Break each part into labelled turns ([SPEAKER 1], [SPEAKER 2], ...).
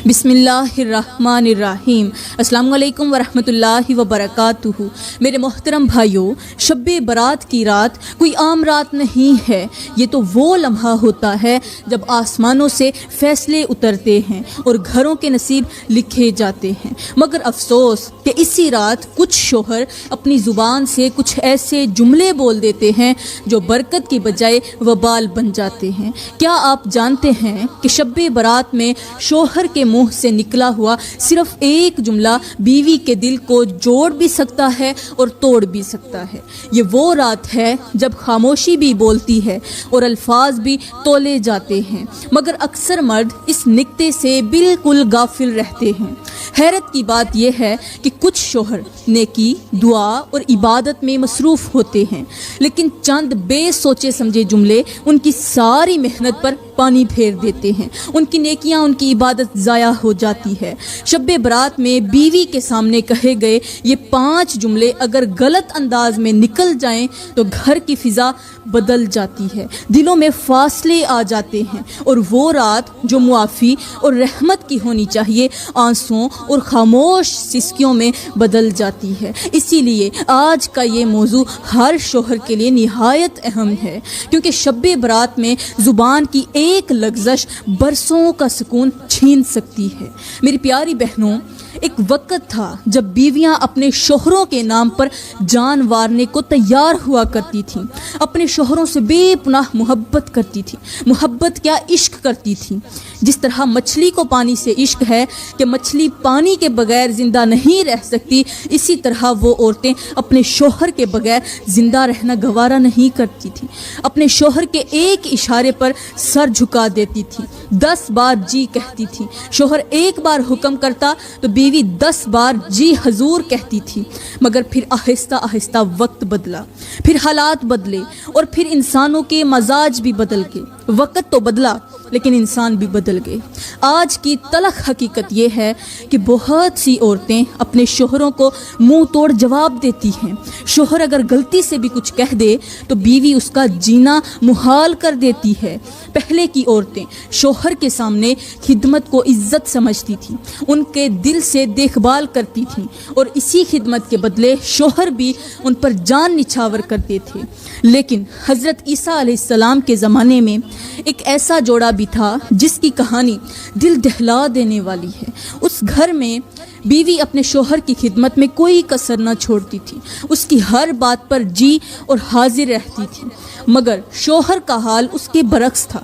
[SPEAKER 1] بسم اللہ الرحمن الرحیم۔ السلام علیکم ورحمۃ اللہ وبرکاتہ۔ میرے محترم بھائیوں، شب برات کی رات کوئی عام رات نہیں ہے، یہ تو وہ لمحہ ہوتا ہے جب آسمانوں سے فیصلے اترتے ہیں اور گھروں کے نصیب لکھے جاتے ہیں۔ مگر افسوس کہ اسی رات کچھ شوہر اپنی زبان سے کچھ ایسے جملے بول دیتے ہیں جو برکت کی بجائے وبال بن جاتے ہیں۔ کیا آپ جانتے ہیں کہ شب برات میں شوہر کے منہ سے نکلا ہوا صرف ایک جملہ بیوی کے دل کو جوڑ بھی سکتا ہے اور توڑ بھی سکتا ہے؟ یہ وہ رات ہے جب خاموشی بھی بولتی ہے اور الفاظ بھی تولے جاتے ہیں، مگر اکثر مرد اس نکتے سے بالکل غافل رہتے ہیں۔ حیرت کی بات یہ ہے کہ کچھ شوہر نیکی، دعا اور عبادت میں مصروف ہوتے ہیں، لیکن چند بے سوچے سمجھے جملے ان کی ساری محنت پر پانی پھیر دیتے ہیں۔ ان کی نیکیاں، ان کی عبادت ضائع ہو جاتی ہے۔ شب برات میں بیوی کے سامنے کہے گئے یہ 5 جملے اگر غلط انداز میں نکل جائیں تو گھر کی فضا بدل جاتی ہے، دلوں میں فاصلے آ جاتے ہیں، اور وہ رات جو معافی اور رحمت کی ہونی چاہیے آنسوؤں اور خاموش سسکیوں میں بدل جاتی ہے۔ اسی لیے آج کا یہ موضوع ہر شوہر کے لیے نہایت اہم ہے، کیونکہ شب برات میں زبان کی ایک لغزش برسوں کا سکون چھین سکتی ہے۔ میری پیاری بہنوں، ایک وقت تھا جب بیویاں اپنے شوہروں کے نام پر جان وارنے کو تیار ہوا کرتی تھیں، اپنے شوہروں سے بے پناہ محبت کرتی تھیں، محبت کیا عشق کرتی تھیں۔ جس طرح مچھلی کو پانی سے عشق ہے کہ مچھلی پانی کے بغیر زندہ نہیں رہ سکتی، اسی طرح وہ عورتیں اپنے شوہر کے بغیر زندہ رہنا گوارا نہیں کرتی تھیں۔ اپنے شوہر کے ایک اشارے پر سر جھکا دیتی تھیں، 10 بار جی کہتی تھیں۔ شوہر ایک بار حکم کرتا تو بیوی 10 بار جی حضور کہتی تھی۔ مگر پھر آہستہ آہستہ وقت بدلا، پھر حالات بدلے، اور پھر انسانوں کے مزاج بھی بدل گئے۔ وقت تو بدلا لیکن انسان بھی بدل گئے۔ آج کی تلخ حقیقت یہ ہے کہ بہت سی عورتیں اپنے شوہروں کو منہ توڑ جواب دیتی ہیں۔ شوہر اگر غلطی سے بھی کچھ کہہ دے تو بیوی اس کا جینا محال کر دیتی ہے۔ پہلے کی عورتیں شوہر کے سامنے خدمت کو عزت سمجھتی تھیں، ان کے دل سے دیکھ بھال کرتی تھیں، اور اسی خدمت کے بدلے شوہر بھی ان پر جان نچھاور کرتے تھے۔ لیکن حضرت عیسیٰ علیہ السلام کے زمانے میں ایک ایسا جوڑا بھی تھا جس کی کہانی دل دہلا دینے والی ہے۔ اس گھر میں بیوی اپنے شوہر کی خدمت میں کوئی کسر نہ چھوڑتی تھی، اس کی ہر بات پر جی اور حاضر رہتی تھی، مگر شوہر کا حال اس کے برعکس تھا۔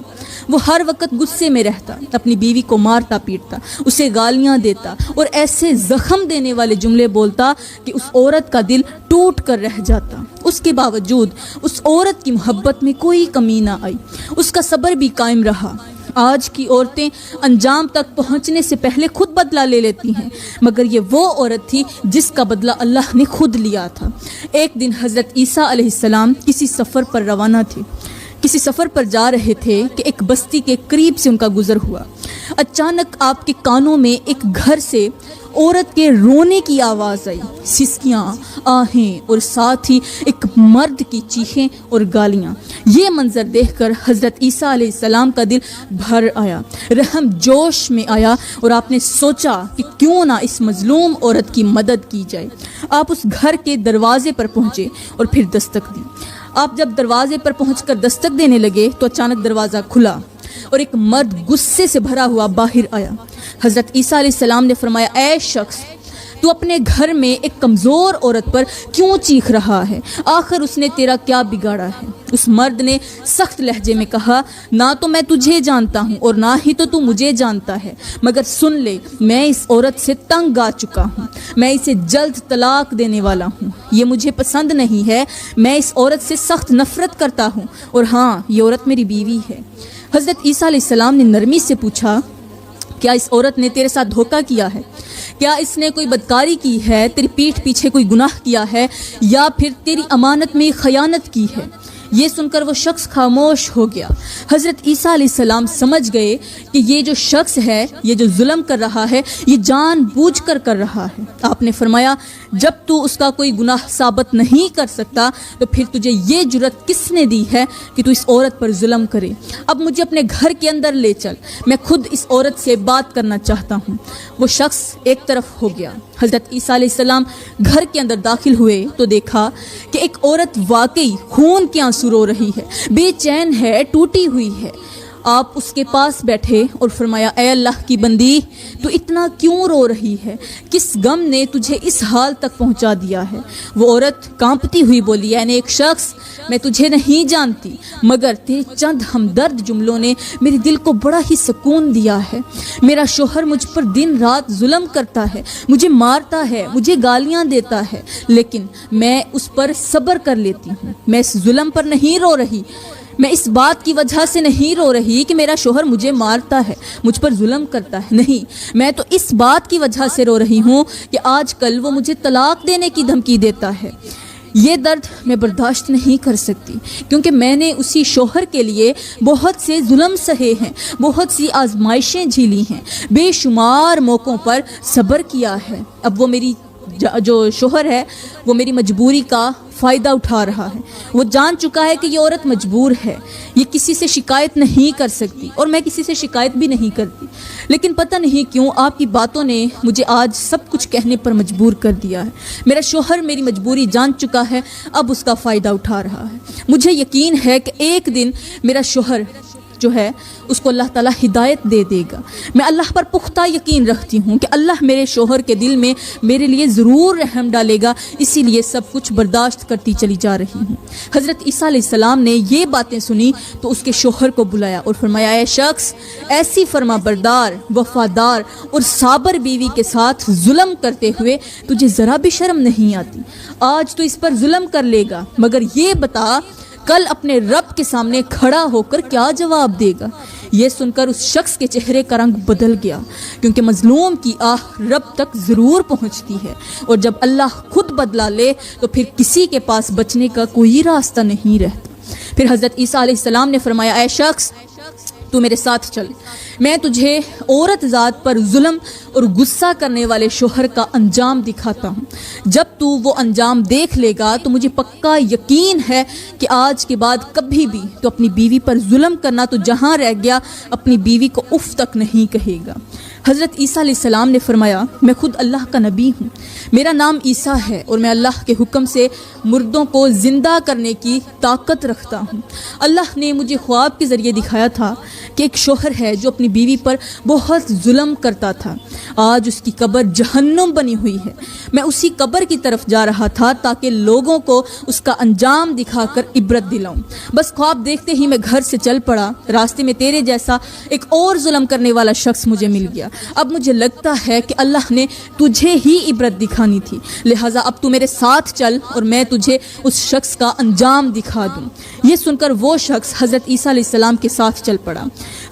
[SPEAKER 1] وہ ہر وقت غصے میں رہتا، اپنی بیوی کو مارتا پیٹتا، اسے گالیاں دیتا اور ایسے زخم دینے والے جملے بولتا کہ اس عورت کا دل ٹوٹ کر رہ جاتا۔ اس کے باوجود اس عورت کی محبت میں کوئی کمی نہ آئی، اس کا صبر بھی قائم رہا۔ آج کی عورتیں انجام تک پہنچنے سے پہلے خود بدلہ لے لیتی ہیں، مگر یہ وہ عورت تھی جس کا بدلہ اللہ نے خود لیا تھا۔ ایک دن حضرت عیسیٰ علیہ السلام کسی سفر پر روانہ تھے، کسی سفر پر جا رہے تھے کہ ایک بستی کے قریب سے ان کا گزر ہوا۔ اچانک آپ کے کانوں میں ایک گھر سے عورت کے رونے کی آواز آئی، سسکیاں، آہیں، اور ساتھ ہی ایک مرد کی چیخیں اور گالیاں۔ یہ منظر دیکھ کر حضرت عیسیٰ علیہ السلام کا دل بھر آیا، رحم جوش میں آیا، اور آپ نے سوچا کہ کیوں نہ اس مظلوم عورت کی مدد کی جائے۔ آپ اس گھر کے دروازے پر پہنچے اور پھر دستک دی۔ آپ جب دروازے پر پہنچ کر دستک دینے لگے تو اچانک دروازہ کھلا اور ایک مرد غصے سے بھرا ہوا باہر آیا۔ حضرت عیسیٰ علیہ السلام نے فرمایا، اے شخص، تو اپنے گھر میں ایک کمزور عورت پر کیوں چیخ رہا ہے؟ آخر اس نے تیرا کیا بگاڑا ہے؟ اس مرد نے سخت لہجے میں کہا، نہ تو میں تجھے جانتا ہوں اور نہ ہی تو مجھے جانتا ہے، مگر سن لے، میں اس عورت سے تنگ آ چکا ہوں، میں اسے جلد طلاق دینے والا ہوں، یہ مجھے پسند نہیں ہے، میں اس عورت سے سخت نفرت کرتا ہوں، اور ہاں، یہ عورت میری بیوی ہے۔ حضرت عیسیٰ علیہ السلام نے نرمی سے پوچھا، کیا اس عورت نے تیرے ساتھ دھوکہ کیا ہے؟ کیا اس نے کوئی بدکاری کی ہے، تیری پیٹھ پیچھے کوئی گناہ کیا ہے، یا پھر تیری امانت میں خیانت کی ہے؟ یہ سن کر وہ شخص خاموش ہو گیا۔ حضرت عیسیٰ علیہ السلام سمجھ گئے کہ یہ جو شخص ہے، یہ جو ظلم کر رہا ہے، یہ جان بوجھ کر رہا ہے۔ آپ نے فرمایا جب تو اس کا کوئی گناہ ثابت نہیں کر سکتا تو پھر تجھے یہ جرأت کس نے دی ہے کہ تو اس عورت پر ظلم کرے؟ اب مجھے اپنے گھر کے اندر لے چل، میں خود اس عورت سے بات کرنا چاہتا ہوں۔ وہ شخص ایک طرف ہو گیا۔ حضرت عیسیٰ علیہ السلام گھر کے اندر داخل ہوئے تو دیکھا کہ ایک عورت واقعی خون کے آنسو رو رہی ہے، بے چین ہے، ٹوٹی ہوئی ہے۔ آپ اس کے پاس بیٹھے اور فرمایا اے اللہ کی بندی، تو اتنا کیوں رو رہی ہے؟ کس غم نے تجھے اس حال تک پہنچا دیا ہے؟ وہ عورت کانپتی ہوئی بولی یعنی ایک شخص، میں تجھے نہیں جانتی مگر تیرے چند ہمدرد جملوں نے میرے دل کو بڑا ہی سکون دیا ہے۔ میرا شوہر مجھ پر دن رات ظلم کرتا ہے، مجھے مارتا ہے، مجھے گالیاں دیتا ہے، لیکن میں اس پر صبر کر لیتی ہوں۔ میں اس ظلم پر نہیں رو رہی، میں اس بات کی وجہ سے نہیں رو رہی کہ میرا شوہر مجھے مارتا ہے، مجھ پر ظلم کرتا ہے، نہیں، میں تو اس بات کی وجہ سے رو رہی ہوں کہ آج کل وہ مجھے طلاق دینے کی دھمکی دیتا ہے۔ یہ درد میں برداشت نہیں کر سکتی کیونکہ میں نے اسی شوہر کے لیے بہت سے ظلم سہے ہیں، بہت سی آزمائشیں جھیلی ہیں، بے شمار موقعوں پر صبر کیا ہے۔ اب وہ میری جو شوہر ہے وہ میری مجبوری کا فائدہ اٹھا رہا ہے۔ وہ جان چکا ہے کہ یہ عورت مجبور ہے، یہ کسی سے شکایت نہیں کر سکتی اور میں کسی سے شکایت بھی نہیں کرتی، لیکن پتہ نہیں کیوں آپ کی باتوں نے مجھے آج سب کچھ کہنے پر مجبور کر دیا ہے۔ میرا شوہر میری مجبوری جان چکا ہے، اب اس کا فائدہ اٹھا رہا ہے۔ مجھے یقین ہے کہ ایک دن میرا شوہر جو ہے اس کو اللہ تعالیٰ ہدایت دے دے گا۔ میں اللہ پر پختہ یقین رکھتی ہوں کہ اللہ میرے شوہر کے دل میں میرے لیے ضرور رحم ڈالے گا، اسی لیے سب کچھ برداشت کرتی چلی جا رہی ہوں۔ حضرت عیسیٰ علیہ السلام نے یہ باتیں سنی تو اس کے شوہر کو بلایا اور فرمایا اے شخص، ایسی فرما بردار، وفادار اور صابر بیوی کے ساتھ ظلم کرتے ہوئے تجھے ذرا بھی شرم نہیں آتی؟ آج تو اس پر ظلم کر لے گا، مگر یہ بتا کل اپنے رب کے سامنے کھڑا ہو کر کیا جواب دے گا؟ یہ سن کر اس شخص کے چہرے کا رنگ بدل گیا، کیونکہ مظلوم کی آہ رب تک ضرور پہنچتی ہے، اور جب اللہ خود بدلا لے تو پھر کسی کے پاس بچنے کا کوئی راستہ نہیں رہتا۔ پھر حضرت عیسیٰ علیہ السلام نے فرمایا اے شخص، تو میرے ساتھ چل، میں تجھے عورت ذات پر ظلم اور غصہ کرنے والے شوہر کا انجام دکھاتا ہوں۔ جب تو وہ انجام دیکھ لے گا تو مجھے پکا یقین ہے کہ آج کے بعد کبھی بھی تو اپنی بیوی پر ظلم کرنا تو جہاں رہ گیا، اپنی بیوی کو اف تک نہیں کہے گا۔ حضرت عیسیٰ علیہ السلام نے فرمایا میں خود اللہ کا نبی ہوں، میرا نام عیسیٰ ہے اور میں اللہ کے حکم سے مردوں کو زندہ کرنے کی طاقت رکھتا ہوں۔ اللہ نے مجھے خواب کے ذریعے دکھایا تھا کہ ایک شوہر ہے جو اپنی بیوی پر بہت ظلم کرتا تھا، آج اس کی قبر جہنم بنی ہوئی ہے۔ میں اسی قبر کی طرف جا رہا تھا تاکہ لوگوں کو اس کا انجام دکھا کر عبرت دلاؤں، بس خواب دیکھتے ہی میں گھر سے چل پڑا، راستے میں تیرے جیسا ایک اور ظلم کرنے والا شخص مجھے مل گیا۔ اب مجھے لگتا ہے کہ اللہ نے تجھے ہی عبرت دکھانی تھی، لہٰذا اب تو میرے ساتھ چل اور میں تجھے اس شخص کا انجام دکھا دوں۔ یہ سن کر وہ شخص حضرت عیسیٰ علیہ السلام کے ساتھ چل پڑا۔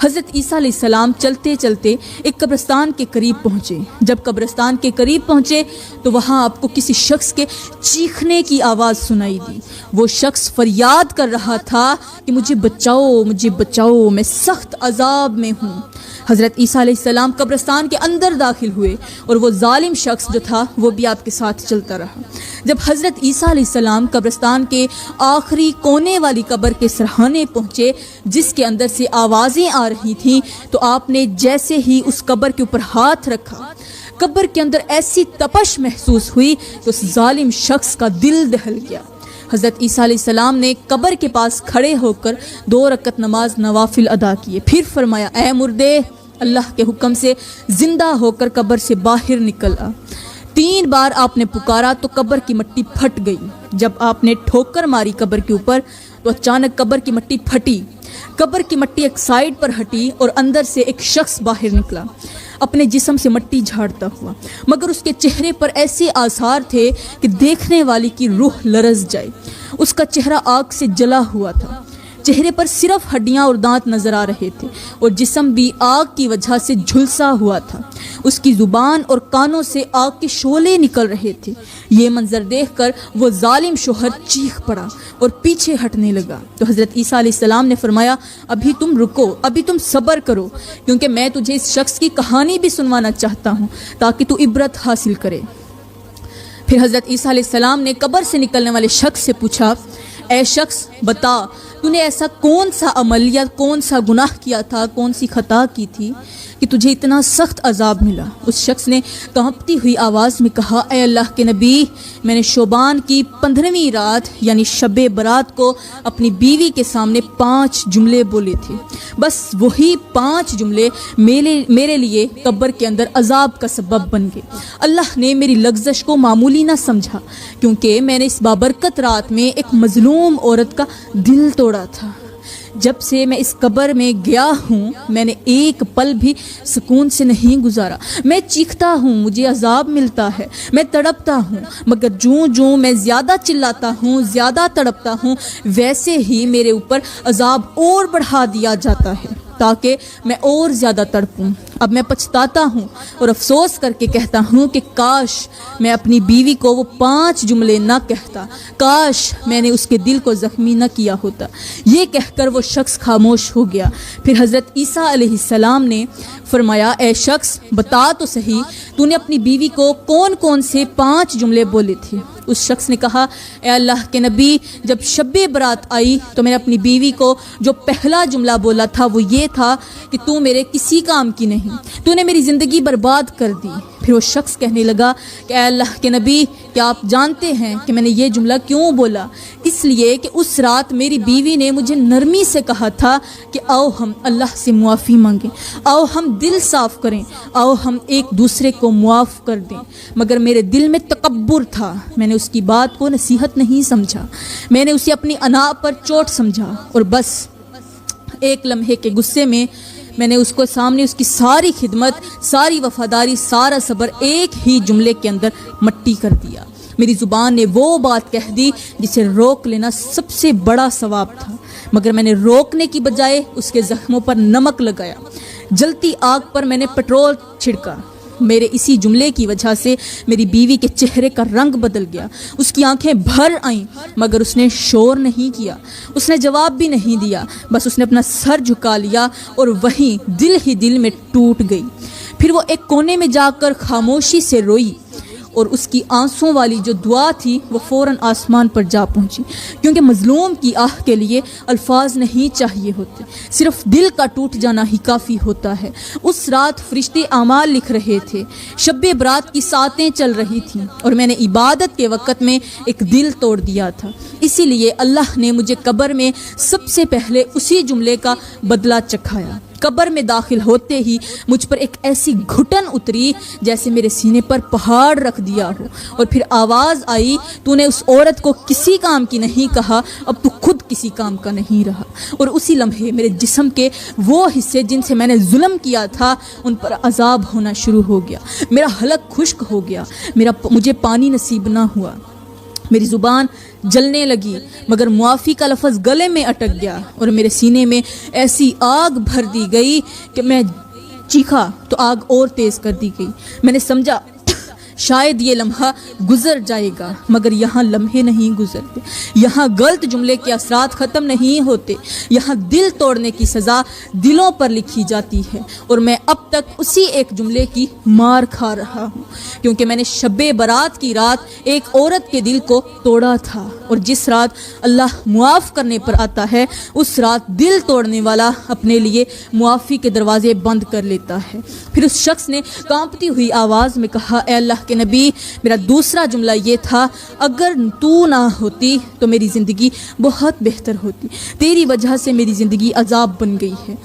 [SPEAKER 1] حضرت عیسیٰ علیہ السلام چلتے چلتے ایک قبرستان کے قریب پہنچے۔ جب قبرستان کے قریب پہنچے تو وہاں آپ کو کسی شخص کے چیخنے کی آواز سنائی دی۔ وہ شخص فریاد کر رہا تھا کہ مجھے بچاؤ، مجھے بچاؤ، میں سخت عذاب میں ہوں۔ حضرت عیسیٰ علیہ السلام قبرستان کے اندر داخل ہوئے اور وہ ظالم شخص جو تھا وہ بھی آپ کے ساتھ چلتا رہا۔ جب حضرت عیسیٰ علیہ السلام قبرستان کے آخری کونے والی قبر کے سرہانے پہنچے جس کے اندر سے آوازیں آ رہی تھیں، تو آپ نے جیسے ہی اس قبر کے اوپر ہاتھ رکھا، قبر کے اندر ایسی تپش محسوس ہوئی کہ اس ظالم شخص کا دل دہل گیا۔ حضرت عیسیٰ علیہ السلام نے قبر کے پاس کھڑے ہو کر 2 رکعت نماز نوافل ادا کیے، پھر فرمایا اے مردے، اللہ کے حکم سے زندہ ہو کر قبر سے باہر نکل آ۔ 3 بار آپ نے پکارا تو قبر کی مٹی پھٹ گئی۔ جب آپ نے ٹھوکر ماری قبر کے اوپر تو اچانک قبر کی مٹی پھٹی، قبر کی مٹی ایک سائیڈ پر ہٹی اور اندر سے ایک شخص باہر نکلا اپنے جسم سے مٹی جھاڑتا ہوا، مگر اس کے چہرے پر ایسے آثار تھے کہ دیکھنے والی کی روح لرز جائے۔ اس کا چہرہ آگ سے جلا ہوا تھا۔ چہرے پر صرف ہڈیاں اور دانت نظر آ رہے تھے اور جسم بھی آگ کی وجہ سے جھلسا ہوا تھا۔ اس کی زبان اور کانوں سے آگ کے شعلے نکل رہے تھے۔ یہ منظر دیکھ کر وہ ظالم شوہر چیخ پڑا اور پیچھے ہٹنے لگا تو حضرت عیسیٰ علیہ السلام نے فرمایا، ابھی تم رکو، ابھی تم صبر کرو، کیونکہ میں تجھے اس شخص کی کہانی بھی سنوانا چاہتا ہوں تاکہ تو عبرت حاصل کرے۔ پھر حضرت عیسیٰ علیہ السلام نے قبر سے نکلنے والے شخص سے پوچھا، اے شخص بتا، تو نے ایسا کون سا عمل یا کون سا گناہ کیا تھا، کون سی خطا کی تھی کہ تجھے اتنا سخت عذاب ملا؟ اس شخص نے کانپتی ہوئی آواز میں کہا، اے اللہ کے نبی، میں نے شعبان کی 15ویں رات یعنی شب برات کو اپنی بیوی کے سامنے 5 جملے بولے تھے، بس وہی 5 جملے میرے لیے قبر کے اندر عذاب کا سبب بن گئے۔ اللہ نے میری لغزش کو معمولی نہ سمجھا، کیونکہ میں نے اس بابرکت رات میں ایک مظلوم عورت کا دل توڑا تھا۔ جب سے میں اس قبر میں گیا ہوں میں نے ایک پل بھی سکون سے نہیں گزارا۔ میں چیختا ہوں، مجھے عذاب ملتا ہے، میں تڑپتا ہوں، مگر جوں میں زیادہ چلاتا ہوں، زیادہ تڑپتا ہوں، ویسے ہی میرے اوپر عذاب اور بڑھا دیا جاتا ہے تاکہ میں اور زیادہ تڑپوں۔ اب میں پچھتاتا ہوں اور افسوس کر کے کہتا ہوں کہ کاش میں اپنی بیوی کو وہ 5 جملے نہ کہتا، کاش میں نے اس کے دل کو زخمی نہ کیا ہوتا۔ یہ کہہ کر وہ شخص خاموش ہو گیا۔ پھر حضرت عیسیٰ علیہ السلام نے فرمایا، اے شخص بتا تو صحیح، تو نے اپنی بیوی کو کون سے 5 جملے بولے تھے؟ اس شخص نے کہا، اے اللہ کے نبی، جب شب برات آئی تو میں نے اپنی بیوی کو جو پہلا جملہ بولا تھا وہ یہ تھا کہ تو میرے کسی کام کی نہیں، تو نے میری زندگی برباد کر دی۔ پھر وہ شخص کہنے لگا کہ اے اللہ کے نبی، کیا آپ جانتے ہیں کہ میں نے یہ جملہ کیوں بولا؟ اس لیے کہ اس رات میری بیوی نے مجھے نرمی سے کہا تھا کہ آؤ ہم اللہ سے معافی مانگیں، آؤ ہم دل صاف کریں، آؤ ہم ایک دوسرے کو معاف کر دیں، مگر میرے دل میں تکبر تھا، میں نے اس کی بات کو نصیحت نہیں سمجھا، میں نے اسے اپنی انا پر چوٹ سمجھا اور بس ایک لمحے کے غصے میں نے اس کو سامنے اس کی ساری خدمت، ساری وفاداری، سارا صبر ایک ہی جملے کے اندر مٹی کر دیا۔ میری زبان نے وہ بات کہہ دی جسے روک لینا سب سے بڑا ثواب تھا، مگر میں نے روکنے کی بجائے اس کے زخموں پر نمک لگایا، جلتی آگ پر میں نے پٹرول چھڑکا۔ میرے اسی جملے کی وجہ سے میری بیوی کے چہرے کا رنگ بدل گیا، اس کی آنکھیں بھر آئیں، مگر اس نے شور نہیں کیا، اس نے جواب بھی نہیں دیا، بس اس نے اپنا سر جھکا لیا اور وہیں دل ہی دل میں ٹوٹ گئی۔ پھر وہ ایک کونے میں جا کر خاموشی سے روئی اور اس کی آنسوں والی جو دعا تھی وہ فوراً آسمان پر جا پہنچی، کیونکہ مظلوم کی آہ کے لیے الفاظ نہیں چاہیے ہوتے، صرف دل کا ٹوٹ جانا ہی کافی ہوتا ہے۔ اس رات فرشتے اعمال لکھ رہے تھے، شب برات کی ساعتیں چل رہی تھیں اور میں نے عبادت کے وقت میں ایک دل توڑ دیا تھا، اسی لیے اللہ نے مجھے قبر میں سب سے پہلے اسی جملے کا بدلہ چکھایا۔ قبر میں داخل ہوتے ہی مجھ پر ایک ایسی گھٹن اتری جیسے میرے سینے پر پہاڑ رکھ دیا ہو، اور پھر آواز آئی، تو نے اس عورت کو کسی کام کی نہیں کہا، اب تو خود کسی کام کا نہیں رہا۔ اور اسی لمحے میرے جسم کے وہ حصے جن سے میں نے ظلم کیا تھا ان پر عذاب ہونا شروع ہو گیا، میرا حلق خشک ہو گیا، مجھے پانی نصیب نہ ہوا، میری زبان جلنے لگی، مگر معافی کا لفظ گلے میں اٹک گیا اور میرے سینے میں ایسی آگ بھر دی گئی کہ میں چیخا تو آگ اور تیز کر دی گئی۔ میں نے سمجھا شاید یہ لمحہ گزر جائے گا، مگر یہاں لمحے نہیں گزرتے، یہاں غلط جملے کے اثرات ختم نہیں ہوتے، یہاں دل توڑنے کی سزا دلوں پر لکھی جاتی ہے، اور میں اب تک اسی ایک جملے کی مار کھا رہا ہوں، کیونکہ میں نے شب برات کی رات ایک عورت کے دل کو توڑا تھا، اور جس رات اللہ معاف کرنے پر آتا ہے اس رات دل توڑنے والا اپنے لیے معافی کے دروازے بند کر لیتا ہے۔ پھر اس شخص نے کانپتی ہوئی آواز میں کہا، اے اللہ کے نبی، میرا دوسرا جملہ یہ تھا، اگر تو نہ ہوتی تو میری زندگی بہت بہتر ہوتی، تیری وجہ سے میری زندگی عذاب بن گئی ہے۔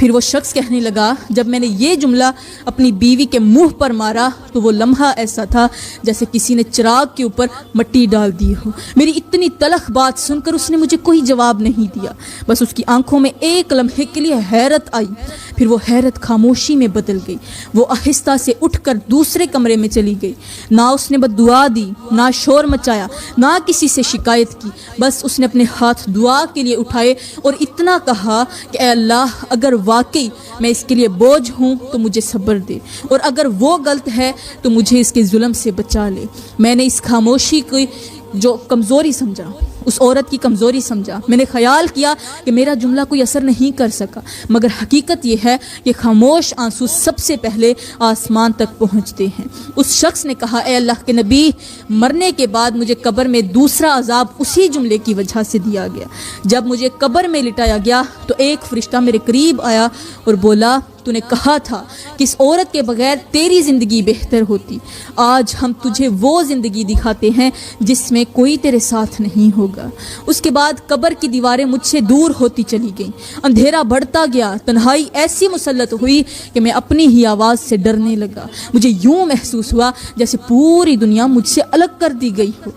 [SPEAKER 1] پھر وہ شخص کہنے لگا جب میں نے یہ جملہ اپنی بیوی کے منہ پر مارا تو وہ لمحہ ایسا تھا جیسے کسی نے چراغ کے اوپر مٹی ڈال دی ہو۔ میری اتنی تلخ بات سن کر اس نے مجھے کوئی جواب نہیں دیا، بس اس کی آنکھوں میں ایک لمحے کے لیے حیرت آئی، پھر وہ حیرت خاموشی میں بدل گئی۔ وہ آہستہ سے اٹھ کر دوسرے کمرے میں چلی گئی، نہ اس نے بد دعا دی، نہ شور مچایا، نہ کسی سے شکایت کی، بس اس نے اپنے ہاتھ دعا کے لیے اٹھائے اور اتنا کہا کہ اے اللہ اگر واقعی میں اس کے لیے بوجھ ہوں تو مجھے صبر دے، اور اگر وہ غلط ہے تو مجھے اس کے ظلم سے بچا لے۔ میں نے اس خاموشی کی جو کمزوری سمجھا، اس عورت کی کمزوری سمجھا، میں نے خیال کیا کہ میرا جملہ کوئی اثر نہیں کر سکا، مگر حقیقت یہ ہے کہ خاموش آنسو سب سے پہلے آسمان تک پہنچتے ہیں۔ اس شخص نے کہا اے اللہ کے نبی، مرنے کے بعد مجھے قبر میں دوسرا عذاب اسی جملے کی وجہ سے دیا گیا۔ جب مجھے قبر میں لٹایا گیا تو ایک فرشتہ میرے قریب آیا اور بولا تو نے کہا تھا کہ اس عورت کے بغیر تیری زندگی بہتر ہوتی، آج ہم تجھے وہ زندگی دکھاتے ہیں جس میں کوئی تیرے ساتھ نہیں ہوگا۔ اس کے بعد قبر کی دیواریں مجھ سے دور ہوتی چلی گئیں، اندھیرا بڑھتا گیا، تنہائی ایسی مسلط ہوئی کہ میں اپنی ہی آواز سے ڈرنے لگا۔ مجھے یوں محسوس ہوا جیسے پوری دنیا مجھ سے الگ کر دی گئی ہو،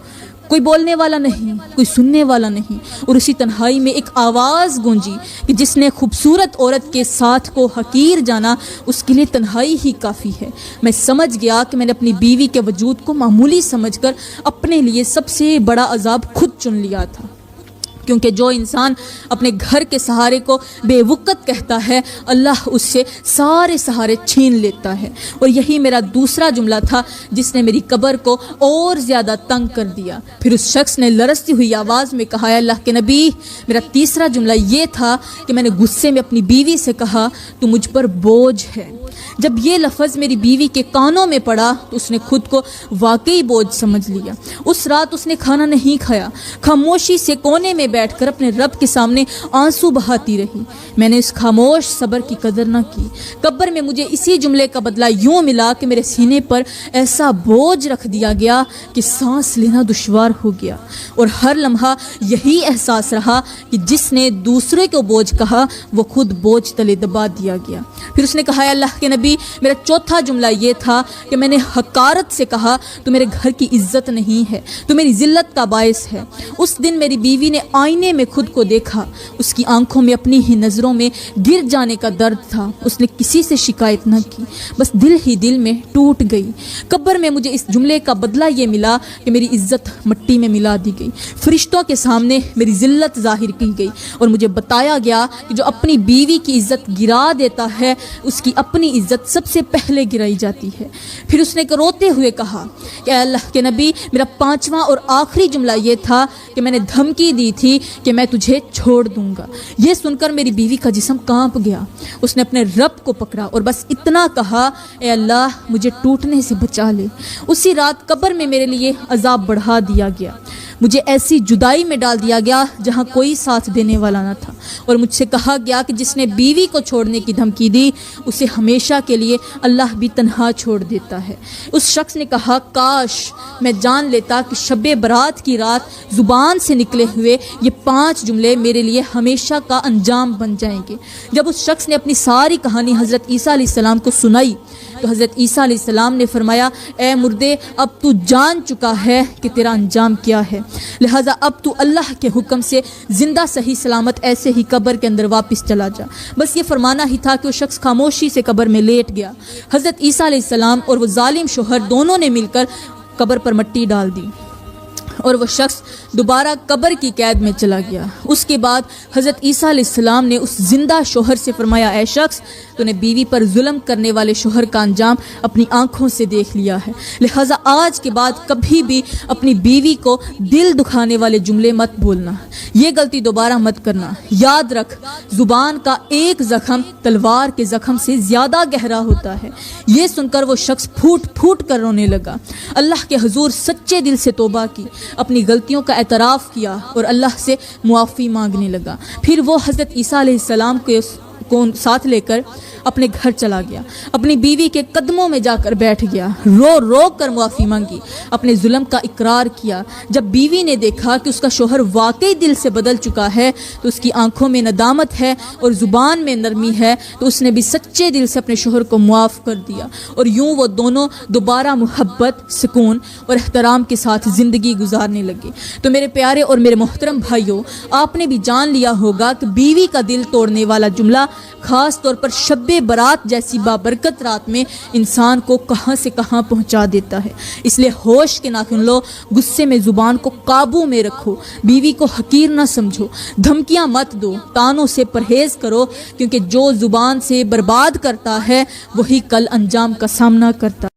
[SPEAKER 1] کوئی بولنے والا نہیں، کوئی سننے والا نہیں، اور اسی تنہائی میں ایک آواز گونجی کہ جس نے خوبصورت عورت کے ساتھ کو حقیر جانا اس کے لیے تنہائی ہی کافی ہے۔ میں سمجھ گیا کہ میں نے اپنی بیوی کے وجود کو معمولی سمجھ کر اپنے لیے سب سے بڑا عذاب خود چن لیا تھا، کیونکہ جو انسان اپنے گھر کے سہارے کو بے وقت کہتا ہے اللہ اس سے سارے سہارے چھین لیتا ہے، اور یہی میرا دوسرا جملہ تھا جس نے میری قبر کو اور زیادہ تنگ کر دیا۔ پھر اس شخص نے لرزتی ہوئی آواز میں کہا اے اللہ کے نبی، میرا تیسرا جملہ یہ تھا کہ میں نے غصے میں اپنی بیوی سے کہا تو مجھ پر بوجھ ہے۔ جب یہ لفظ میری بیوی کے کانوں میں پڑا تو اس نے خود کو واقعی بوجھ سمجھ لیا۔ اس رات اس نے کھانا نہیں کھایا، خاموشی سے کونے میں بیٹھ کر اپنے رب کے سامنے آنسو بہاتی رہی۔ میں نے اس خاموش صبر کی قدر نہ کی۔ قبر میں مجھے اسی جملے کا بدلہ یوں ملا کہ میرے سینے پر ایسا بوجھ رکھ دیا گیا کہ سانس لینا دشوار ہو گیا، اور ہر لمحہ یہی احساس رہا کہ جس نے دوسرے کو بوجھ کہا وہ خود بوجھ تلے دبا دیا گیا۔ پھر اس نے کہا اے اللہ کے نبی، میرا چوتھا جملہ یہ تھا کہ میں نے حقارت سے کہا تو میرے گھر کی عزت نہیں ہے، تو میری ذلت کا باعث ہے۔ اس دن میری بیوی نے آئینے میں خود کو دیکھا، اس کی آنکھوں میں اپنی ہی نظروں میں گر جانے کا درد تھا۔ اس نے کسی سے شکایت نہ کی، بس دل ہی دل میں ٹوٹ گئی۔ قبر میں مجھے اس جملے کا بدلہ یہ ملا کہ میری عزت مٹی میں ملا دی گئی، فرشتوں کے سامنے میری ذلت ظاہر کی گئی، اور مجھے بتایا گیا کہ جو اپنی بیوی کی عزت گرا دیتا ہے اس کی اپنی عزت سب سے پہلے گرائی جاتی ہے۔ پھر اس نے روتے ہوئے کہا کہ اے اللہ کے نبی، میرا پانچواں اور آخری جملہ یہ تھا کہ میں نے دھمکی دی تھی کہ میں تجھے چھوڑ دوں گا۔ یہ سن کر میری بیوی کا جسم کانپ گیا، اس نے اپنے رب کو پکڑا اور بس اتنا کہا اے اللہ مجھے ٹوٹنے سے بچا لے۔ اسی رات قبر میں میرے لیے عذاب بڑھا دیا گیا، مجھے ایسی جدائی میں ڈال دیا گیا جہاں کوئی ساتھ دینے والا نہ تھا، اور مجھ سے کہا گیا کہ جس نے بیوی کو چھوڑنے کی دھمکی دی اسے ہمیشہ کے لیے اللہ بھی تنہا چھوڑ دیتا ہے۔ اس شخص نے کہا کاش میں جان لیتا کہ شب برات کی رات زبان سے نکلے ہوئے یہ 5 جملے میرے لیے ہمیشہ کا انجام بن جائیں گے۔ جب اس شخص نے اپنی ساری کہانی حضرت عیسیٰ علیہ السلام کو سنائی تو حضرت عیسیٰ علیہ السلام نے فرمایا اے مردے، اب تو جان چکا ہے کہ تیرا انجام کیا ہے، لہٰذا اب تو اللہ کے حکم سے زندہ صحیح سلامت ایسے ہی قبر کے اندر واپس چلا جا۔ بس یہ فرمانا ہی تھا کہ وہ شخص خاموشی سے قبر میں لیٹ گیا۔ حضرت عیسیٰ علیہ السلام اور وہ ظالم شوہر دونوں نے مل کر قبر پر مٹی ڈال دی، اور وہ شخص دوبارہ قبر کی قید میں چلا گیا۔ اس کے بعد حضرت عیسیٰ علیہ السلام نے اس زندہ شوہر سے فرمایا اے شخص، تو نے بیوی پر ظلم کرنے والے شوہر کا انجام اپنی آنکھوں سے دیکھ لیا ہے، لہٰذا آج کے بعد کبھی بھی اپنی بیوی کو دل دکھانے والے جملے مت بولنا، یہ غلطی دوبارہ مت کرنا۔ یاد رکھ زبان کا ایک زخم تلوار کے زخم سے زیادہ گہرا ہوتا ہے۔ یہ سن کر وہ شخص پھوٹ پھوٹ کر رونے لگا، اللہ کے حضور سچے دل سے توبہ کی، اپنی غلطیوں کا اعتراف کیا اور اللہ سے معافی مانگنے لگا۔ پھر وہ حضرت عیسیٰ علیہ السلام کو ساتھ لے کر اپنے گھر چلا گیا، اپنی بیوی کے قدموں میں جا کر بیٹھ گیا، رو رو کر معافی مانگی، اپنے ظلم کا اقرار کیا۔ جب بیوی نے دیکھا کہ اس کا شوہر واقعی دل سے بدل چکا ہے تو اس کی آنکھوں میں ندامت ہے اور زبان میں نرمی ہے، تو اس نے بھی سچے دل سے اپنے شوہر کو معاف کر دیا، اور یوں وہ دونوں دوبارہ محبت، سکون اور احترام کے ساتھ زندگی گزارنے لگے۔ تو میرے پیارے اور میرے محترم بھائیوں، آپ نے بھی جان لیا ہوگا کہ بیوی کا دل توڑنے والا جملہ خاص طور پر شب برات جیسی بابرکت رات میں انسان کو کہاں سے کہاں پہنچا دیتا ہے۔ اس لیے ہوش کے ناخن لو، غصے میں زبان کو قابو میں رکھو، بیوی کو حقیر نہ سمجھو، دھمکیاں مت دو، تانوں سے پرہیز کرو، کیونکہ جو زبان سے برباد کرتا ہے وہی کل انجام کا سامنا کرتا ہے۔